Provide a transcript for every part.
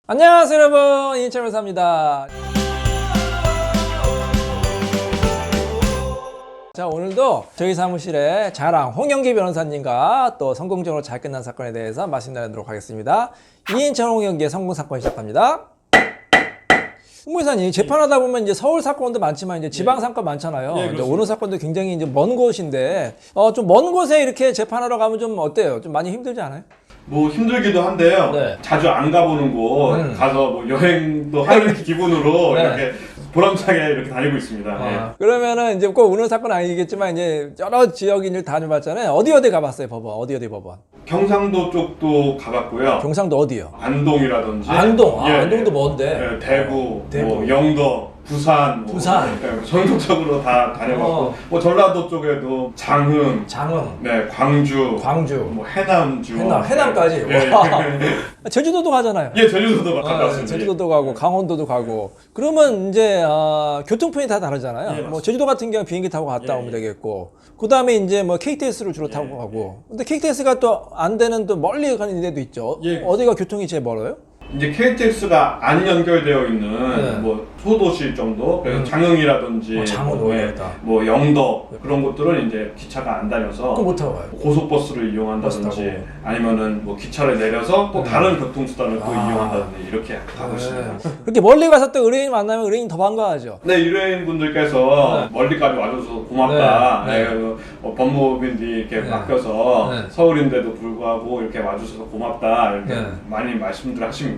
안녕하세요 여러분, 이인철 변호사입니다. 자, 오늘도 저희 사무실에 자랑 홍영기 변호사님과 또 성공적으로 잘 끝난 사건에 대해서 말씀 나누도록 하겠습니다. 이인철 홍영기의 성공 사건 시작합니다. 홍 변호사님, 재판하다 보면 이제 서울 사건도 많지만 이제 지방 사건 많잖아요. 이제 오는 사건도 굉장히 이제 먼 곳인데 좀 먼 곳에 이렇게 재판하러 가면 좀 어때요? 좀 많이 힘들지 않아요? 뭐 힘들기도 한데요. 네. 자주 안 가보는 곳 가서 뭐 여행도 하는 기분으로 네. 이렇게 보람차게 이렇게 다니고 있습니다. 네. 그러면은 이제 꼭 오는 사건 아니겠지만 이제 여러 지역인을 다녀봤잖아요. 어디 가봤어요, 법원? 어디 법원? 경상도 쪽도 가봤고요. 경상도 어디요? 안동이라든지. 안동. 예, 안동도 뭔데? 예, 대구, 대구. 뭐 영도, 부산, 뭐 부산. 예, 전국적으로 다 다녀봤고, 뭐 전라도 쪽에도 장흥, 네, 광주, 뭐 해남주, 해남까지. 예, 제주도도 가잖아요. 예, 제주도도 갔다 왔습니다. 제주도도 가고 강원도도 가고. 그러면 이제 교통편이 다 다르잖아요. 예, 뭐 제주도 같은 경우 비행기 타고 갔다 오면 되겠고, 그 다음에 이제 뭐 KTX를 주로 타고 가고. 근데 KTX가 또 안 되는 또 멀리 가는 데도 있죠. 예. 어디가 교통이 제일 멀어요? 이제 KTX가 안 연결되어 있는 뭐 소도시 정도, 그래서 장흥이라든지 장흥 뭐, 오해했다. 뭐 영도 그런 곳들은 이제 기차가 안 다녀서 그거 못 타고 가요. 고속버스를 버스 이용한다든지 타고. 아니면은 뭐 기차를 내려서 또 다른 교통수단을 또 이용한다든지 이렇게 하고 있습니다. 그렇게 멀리 가서 또 의뢰인 만나면 의뢰인 더 반가워하죠. 네, 의뢰인분들께서 멀리까지 와줘서 고맙다. 네. 네, 법무법인들이 이렇게 맡겨서 서울인데도 불구하고 이렇게 와주셔서 고맙다 이렇게 많이 말씀들 하십니다.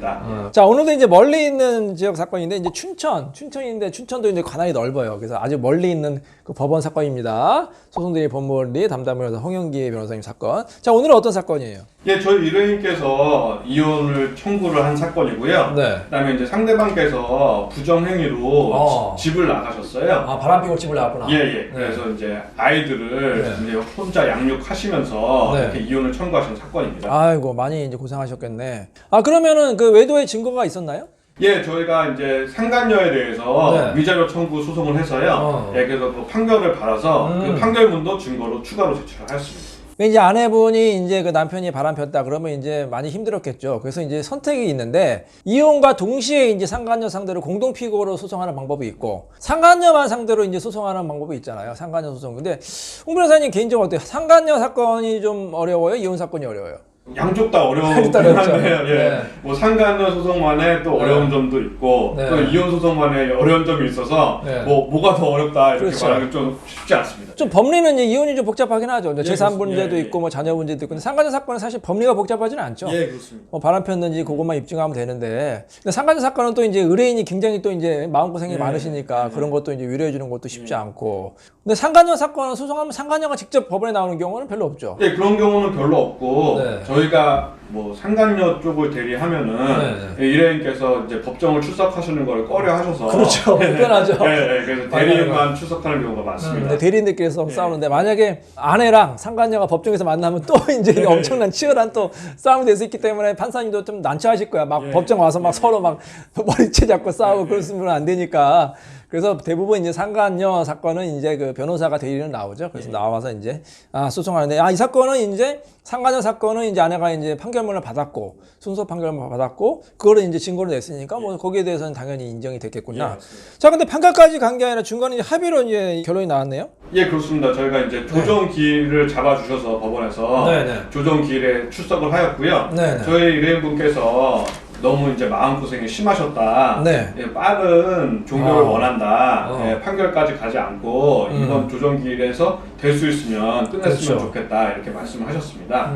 자, 오늘도 이제 멀리 있는 지역 사건인데 이제 춘천인데 춘천도 이제 관할이 넓어요. 그래서 아주 멀리 있는 그 법원 사건입니다. 소송대리 법무원리 담당 변호사 홍영기 변호사님 사건. 자, 오늘은 어떤 사건이에요? 예, 저희 의뢰인께서 이혼을 청구를 한 사건이고요. 네. 그다음에 이제 상대방께서 부정행위로 집을 나가셨어요. 바람 피고 집을 나왔구나. 예. 그래서 이제 아이들을 이제 혼자 양육하시면서 이렇게 이혼을 청구하신 사건입니다. 아이고, 많이 이제 고생하셨겠네. 그러면은 그 외도의 증거가 있었나요? 예, 저희가 이제 상간녀에 대해서 네. 위자료 청구 소송을 해서요. 예, 그래서 그 판결을 받아서 그 판결문도 증거로 추가로 제출을 하였습니다. 이제 아내분이 이제 그 남편이 바람 폈다 그러면 이제 많이 힘들었겠죠. 그래서 이제 선택이 있는데 이혼과 동시에 이제 상간녀 상대로 공동 피고로 소송하는 방법이 있고 상간녀만 상대로 이제 소송하는 방법이 있잖아요. 상간녀 소송. 근데 홍 변호사님 개인적으로 어때요? 상간녀 사건이 좀 어려워요? 이혼 사건이 어려워요? 양쪽 다 어려운 다 어렵죠. 한데요. 예. 네. 뭐 상간녀 소송만의 또 어려운 점도 있고 또 이혼 소송만의 어려운 점이 있어서 뭐가 더 어렵다 이렇게 말하기 좀 쉽지 않습니다. 좀 법리는 이제 이혼이 좀 복잡하긴 하죠. 재산 문제도 있고 뭐 자녀 문제도 있고. 근데 상간녀 사건은 사실 법리가 복잡하지는 않죠. 예, 그렇습니다. 뭐 바람 폈는지 그것만 입증하면 되는데. 근데 상간녀 사건은 또 이제 의뢰인이 굉장히 또 이제 마음고생이 많으시니까 그런 것도 이제 위로해 주는 것도 쉽지 않고. 근데 상간녀 사건은 소송하면 상간녀가 직접 법원에 나오는 경우는 별로 없죠. 네, 그런 경우는 별로 없고 저희가 뭐 상간녀 쪽을 대리하면은 의뢰인께서 이제 법정을 출석하시는 걸 꺼려하셔서 그렇죠. 불편하죠. 네, 그래서 대리인만 출석하는 경우가 많습니다. 근데 대리인들끼리서 싸우는데 만약에 아내랑 상간녀가 법정에서 만나면 또 이제 엄청난 치열한 또 싸움이 될 수 있기 때문에 판사님도 좀 난처하실 거야. 막 법정 와서 막 서로 막 머리채 잡고 싸우고 그러시면 안 되니까. 그래서 대부분 이제 상간녀 사건은 이제 그 변호사가 대리는 나오죠. 그래서 나와서 이제 소송하는데 이 사건은 이제 상간녀 사건은 이제 아내가 이제 판결문을 받았고 순서 판결문을 받았고 그거를 이제 증거로 냈으니까 뭐 거기에 대해서는 당연히 인정이 됐겠구나. 자, 근데 판결까지 간 게 아니라 중간에 이제 합의로 이제 결론이 나왔네요. 예, 그렇습니다. 저희가 이제 조정기일을 잡아주셔서 법원에서 조정기일에 출석을 하였고요. 저희 의뢰인분께서 너무 이제 마음고생이 심하셨다. 예, 빠른 종결을 원한다. 예, 판결까지 가지 않고 이번 조정기일에서 될 수 있으면 끝냈으면 좋겠다. 이렇게 말씀을 하셨습니다.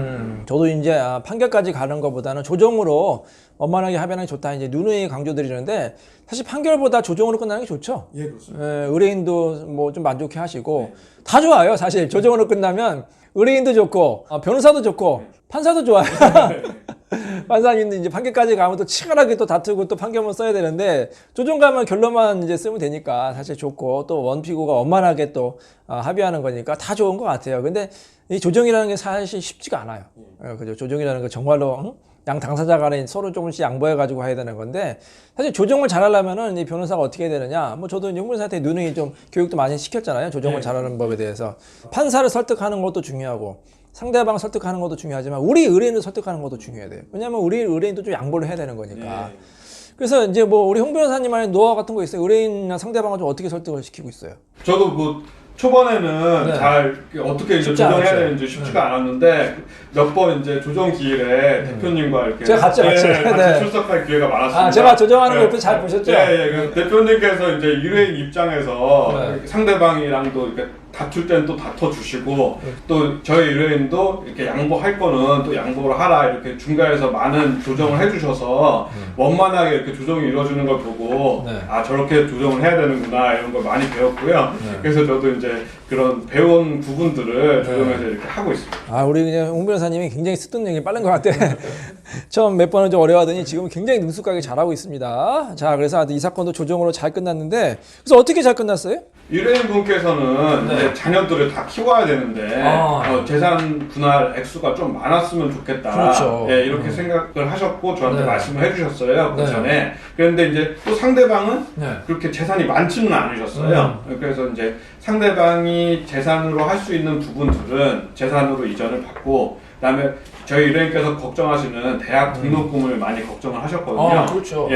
저도 이제 판결까지 가는 것보다는 조정으로 원만하게 합의하는 게 좋다. 이제 누누이 강조드리는데 사실 판결보다 조정으로 끝나는 게 좋죠. 예, 그렇습니다. 예, 의뢰인도 뭐 좀 만족해 하시고 다 좋아요. 사실 조정으로 끝나면 의뢰인도 좋고 변호사도 좋고 판사도 좋아요. 판사님도 이제 판결까지 가면 또 치열하게 또 다투고 또 판결문 써야 되는데 조정 가면 결론만 이제 쓰면 되니까 사실 좋고 또 원피고가 원만하게 또 합의하는 거니까 다 좋은 것 같아요. 근데 이 조정이라는 게 사실 쉽지가 않아요. 그죠? 조정이라는 거 정말로 양 당사자 간에 서로 조금씩 양보해 가지고 해야 되는 건데 사실 조정을 잘하려면은 이 변호사가 어떻게 해야 되느냐 뭐 저도 홍 변호사한테 누누이 좀 교육도 많이 시켰잖아요. 조정을 잘하는 법에 대해서 판사를 설득하는 것도 중요하고 상대방 설득하는 것도 중요하지만 우리 의뢰인을 설득하는 것도 중요해야 돼요. 왜냐하면 우리 의뢰인도 좀 양보를 해야 되는 거니까. 그래서 이제 뭐 우리 홍 변호사님만의 노하우 같은 거 있어요? 의뢰인이나 상대방을 좀 어떻게 설득을 시키고 있어요? 저도 뭐 초반에는 네. 잘 어떻게 이제 조정해야 되는지 쉽지가 않았는데 몇 번 이제 조정 기일에 대표님과 이렇게 제가 같이 네. 출석할 기회가 많았습니다. 제가 조정하는 거 옆에서 잘 보셨죠? 그 대표님께서 이제 의뢰인 입장에서 상대방이랑도 이렇게 다툴 때는 또 다퉈주시고 또 저희 의뢰인도 이렇게 양보할 거는 또 양보를 하라 이렇게 중간에서 많은 조정을 해주셔서 원만하게 이렇게 조정이 이루어지는 걸 보고 아 저렇게 조정을 해야 되는구나 이런 걸 많이 배웠고요. 그래서 저도 이제 그런 배운 부분들을 조정해서 이렇게 하고 있습니다. 우리 그냥 홍 변호사님이 굉장히 습득력이 빠른 것 같아. 처음 몇 번은 좀 어려워하더니 지금 굉장히 능숙하게 잘하고 있습니다. 자, 그래서 이 사건도 조정으로 잘 끝났는데 그래서 어떻게 잘 끝났어요? 의뢰인 분께서는 이제 자녀들을 다 키워야 되는데 재산 분할 액수가 좀 많았으면 좋겠다. 그렇죠. 이렇게 생각을 하셨고 저한테 말씀을 해주셨어요. 그 전에. 그런데 이제 또 상대방은 그렇게 재산이 많지는 않으셨어요. 그래서 이제 상대방이 재산으로 할 수 있는 부분들은 재산으로 이전을 받고 그다음에 저희 의뢰인께서 걱정하시는 대학 등록금을 많이 걱정을 하셨거든요. 그렇죠.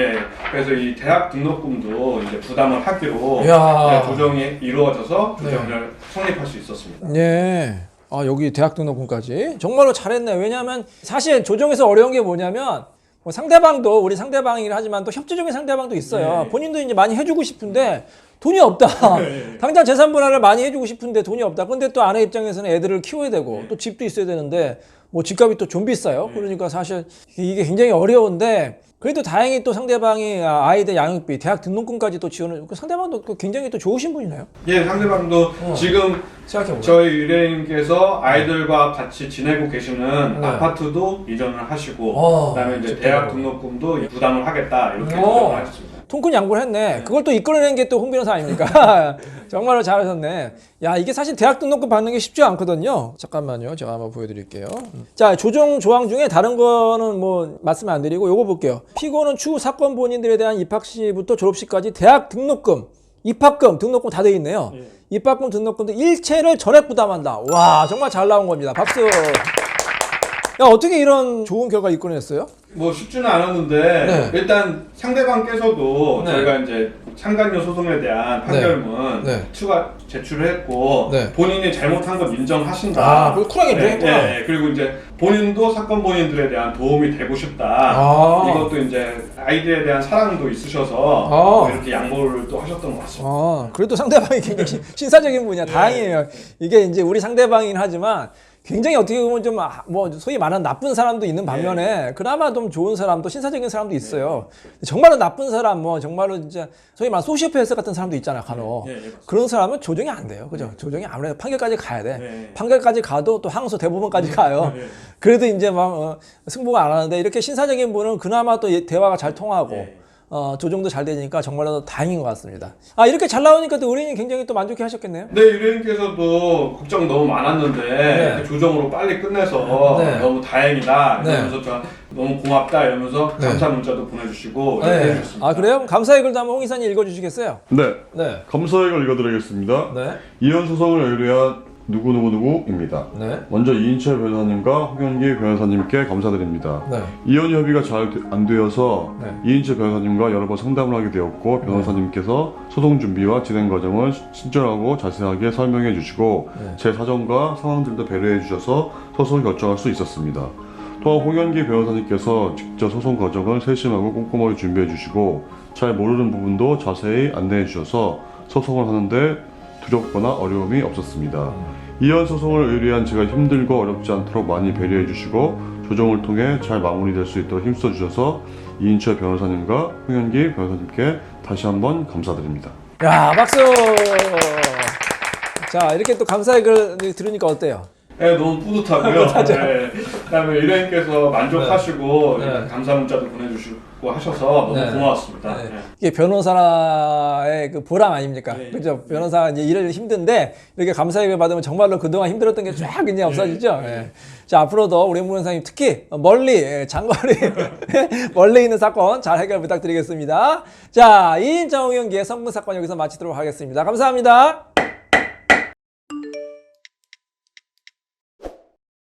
그래서 이 대학 등록금도 이제 부담을 하기로 조정이 이루어져서 조정을 성립할 수 있었습니다. 여기 대학 등록금까지 정말로 잘했네. 왜냐하면 사실 조정에서 어려운 게 뭐냐면 뭐 상대방도 우리 상대방이긴 하지만 또 협조적인 상대방도 있어요. 본인도 이제 많이 해주고 싶은데 돈이 없다. 당장 재산 분할을 많이 해주고 싶은데 돈이 없다. 근데 또 아내 입장에서는 애들을 키워야 되고 또 집도 있어야 되는데 뭐 집값이 또 좀 비싸요. 그러니까 사실 이게 굉장히 어려운데 그래도 다행히 또 상대방이 아이들 양육비, 대학 등록금까지 또 지원을 상대방도 굉장히 또 좋으신 분이네요. 상대방도 지금 저희 의뢰인께서 아이들과 같이 지내고 계시는 아파트도 이전을 하시고 그다음에 이제 대학 등록금도 부담을 하겠다 이렇게 조정을 하셨습니다. 통큰 양보를 했네. 그걸 또 이끌어낸 게 또 홍 변호사 아닙니까? 정말로 잘하셨네. 야, 이게 사실 대학 등록금 받는 게 쉽지 않거든요. 잠깐만요. 제가 한번 보여드릴게요. 자, 조정 조항 중에 다른 거는 뭐 말씀 안 드리고 요거 볼게요. 피고는 추후 사건 본인들에 대한 입학시부터 졸업시까지 대학 등록금, 입학금, 등록금 다 돼 있네요. 입학금, 등록금도 일체를 전액 부담한다. 와, 정말 잘 나온 겁니다. 박수. 야, 어떻게 이런 좋은 결과 이끌어냈어요? 뭐 쉽지는 않았는데 일단 상대방께서도 저희가 이제 상간녀 소송에 대한 판결문 추가 제출을 했고 본인이 잘못한 건 인정하신다. 그걸 쿨하게 인정했구나. 그리고 이제 본인도 사건 본인들에 대한 도움이 되고 싶다. 이것도 이제 아이들에 대한 사랑도 있으셔서 이렇게 양보를 또 하셨던 것 같습니다. 그래도 상대방이 굉장히 신사적인 분이야. 다행이에요. 이게 이제 우리 상대방이긴 하지만 굉장히 어떻게 보면 좀 뭐 소위 말하는 나쁜 사람도 있는 반면에 그나마 좀 좋은 사람 또 신사적인 사람도 있어요. 정말로 나쁜 사람 뭐 정말로 진짜 소위 말하는 소시오패스 같은 사람도 있잖아요. 간혹. 그런 사람은 조정이 안 돼요. 그죠? 조정이 아무래도 판결까지 가야 돼. 판결까지 가도 또 항소 대법원까지 가요. 그래도 이제 막 승부가 안 하는데 이렇게 신사적인 분은 그나마 또 대화가 잘 통하고 조정도 잘 되니까 정말로 다행인 것 같습니다. 이렇게 잘 나오니까 또 의뢰인이 굉장히 또 만족해 하셨겠네요. 네, 의뢰인께서도 걱정 너무 많았는데 조정으로 빨리 끝내서 너무 다행이다 이러면서 저 너무 고맙다 이러면서 감사 문자도 보내주시고 이렇게 해주셨습니다. 그래요? 감사의 글도 한번 홍 이사님 읽어주시겠어요? 네. 감사의 글 읽어드리겠습니다. 이혼 소송을 의뢰한 누구누구누구입니다. 먼저 이인철 변호사님과 홍현기 변호사님께 감사드립니다. 이혼 협의가 잘 안 되어서 이인철 변호사님과 여러 번 상담을 하게 되었고 변호사님께서 소송 준비와 진행 과정을 친절하고 자세하게 설명해 주시고 제 사정과 상황들도 배려해 주셔서 소송을 결정할 수 있었습니다. 또한 홍현기 변호사님께서 직접 소송 과정을 세심하고 꼼꼼하게 준비해 주시고 잘 모르는 부분도 자세히 안내해 주셔서 소송을 하는데 두렵거나 어려움이 없었습니다. 이혼 소송을 의뢰한 제가 힘들고 어렵지 않도록 많이 배려해 주시고 조정을 통해 잘 마무리될 수 있도록 힘써 주셔서 이인철 변호사님과 홍현기 변호사님께 다시 한번 감사드립니다. 야, 박수! 자, 이렇게 또 감사의 글 들으니까 어때요? 너무 뿌듯하고요. 그다음에 의뢰인께서 만족하시고 감사 문자도 보내주시고 하셔서 너무 고마웠습니다. 이게 변호사의 그 보람 아닙니까? 그죠? 변호사 이제 일을 힘든데 이렇게 감사의 글 받으면 정말로 그동안 힘들었던 게 쫙 이제 없어지죠. 자, 앞으로도 우리 홍 변호사님 특히 멀리 장거리 멀리 있는 사건 잘 해결 부탁드리겠습니다. 자, 이인정 홍현기의 성분 사건 여기서 마치도록 하겠습니다. 감사합니다.